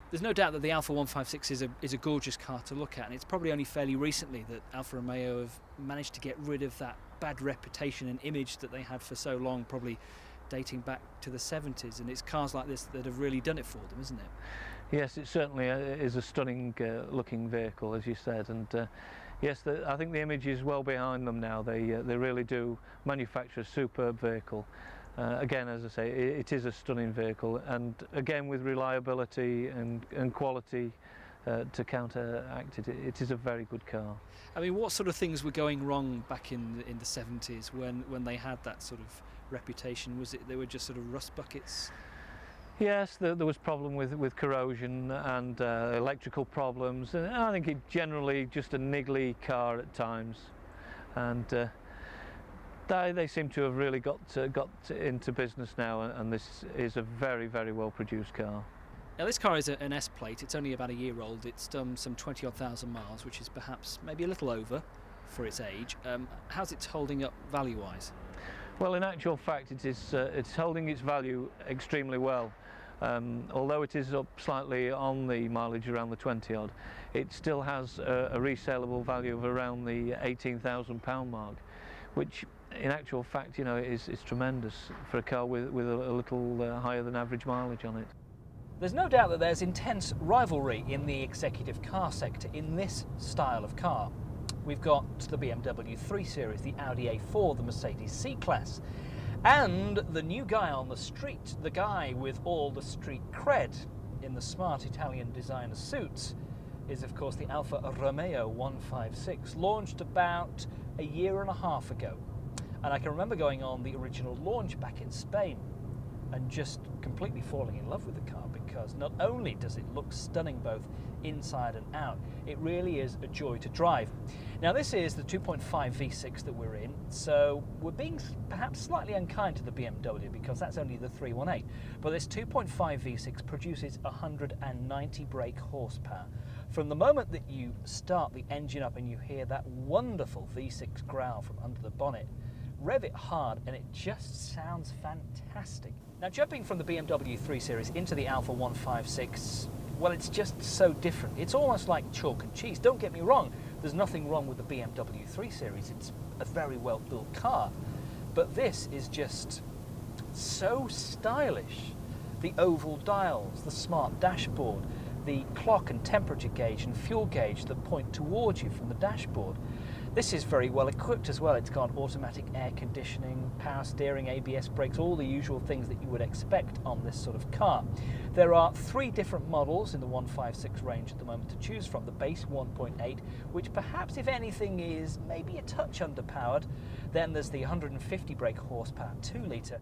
There's no doubt that the Alfa 156 is a gorgeous car to look at, and it's probably only fairly recently that Alfa Romeo have managed to get rid of that bad reputation and image that they had for so long, probably dating back to the 70s, and it's cars like this that have really done it for them, isn't it? Yes, it certainly is a stunning looking vehicle, as you said, and yes, I think the image is well behind them now. They really do manufacture a superb vehicle. Again, as I say, it is a stunning vehicle, and again with reliability and quality to counteract it, it is a very good car. I mean, what sort of things were going wrong back in the 70s when they had that sort of reputation? Was it they were just sort of rust buckets? Yes, there was problem with corrosion and electrical problems, and I think it generally just a niggly car at times, and they seem to have really got into business now, and this is a very, very well produced car. Now this car is an S plate. It's only about a year old. It's done some 20-odd thousand miles, which is perhaps maybe a little over for its age. How's it holding up value-wise? Well, in actual fact, it's holding its value extremely well. Although it is up slightly on the mileage around the 20-odd, it still has a resellable value of around the £18,000 mark, which in actual fact, you know, is tremendous for a car with a little higher than average mileage on it. There's no doubt that there's intense rivalry in the executive car sector in this style of car. We've got the BMW 3 Series, the Audi A4, the Mercedes C-Class, and the new guy on the street, the guy with all the street cred in the smart Italian designer suits, is of course the Alfa Romeo 156, launched about a year and a half ago. And I can remember going on the original launch back in Spain and just completely falling in love with the car, because not only does it look stunning both inside and out, it really is a joy to drive. Now this is the 2.5 V6 that we're in, so we're being perhaps slightly unkind to the BMW because that's only the 318, but this 2.5 V6 produces 190 brake horsepower. From the moment that you start the engine up and you hear that wonderful V6 growl from under the bonnet, rev it hard and it just sounds fantastic. Now jumping from the BMW 3 Series into the Alfa 156, well, it's just so different. It's almost like chalk and cheese. Don't get me wrong, there's nothing wrong with the BMW 3 Series. It's a very well built car, but this is just so stylish. The oval dials, the smart dashboard, the clock and temperature gauge and fuel gauge that point towards you from the dashboard. This is very well equipped as well. It's got automatic air conditioning, power steering, ABS brakes, all the usual things that you would expect on this sort of car. There are 3 different models in the 156 range at the moment to choose from. The base 1.8, which perhaps if anything is maybe a touch underpowered. Then there's the 150 brake horsepower 2 litre.